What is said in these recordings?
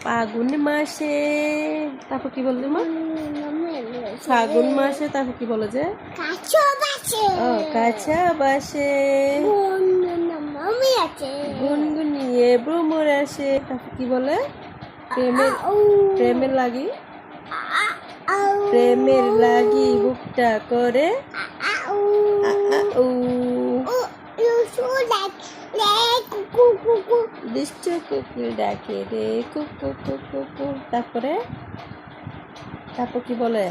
ফাগুন মাসে, তারপর কি বললি মা? ফাগুন মাসে, তারপর কি বলো যে? ও কাছা বাসে গুনগুনিয়ে ভ্রমর আসে, তারপর কি বলে? প্রেমের লাগি, প্রেমের লাগি বুকটা করে দুষ্ট কুকুর ডাকে রে কুকু কুকু কু। তারপরে তারপর কি বলে?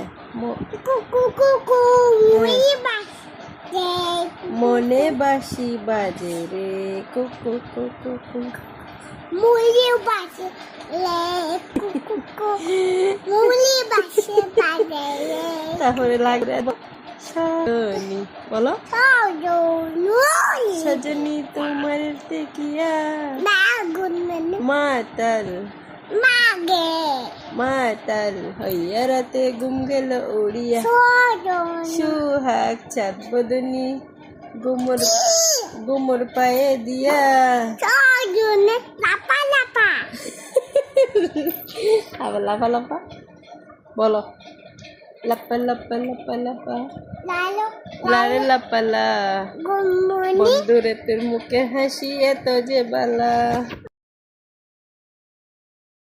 মনে বাঁশি বাজে রে কুকু কুকু কু। তারপরে লাগবে সজনী, বলো সজনী তোমার তেকিয়া মাতাল মাতাল হইয়া রাতে ঘুম গেল উড়িয়া সুহাগ চাঁদ বদনী গুমর পায়ে দিয়া আবার লাফা লাফা বলো লাপা লাপা লাপা লাপা লারে লাপালা বন্ধুরে তোর মুখে হাসি এত যে বালা।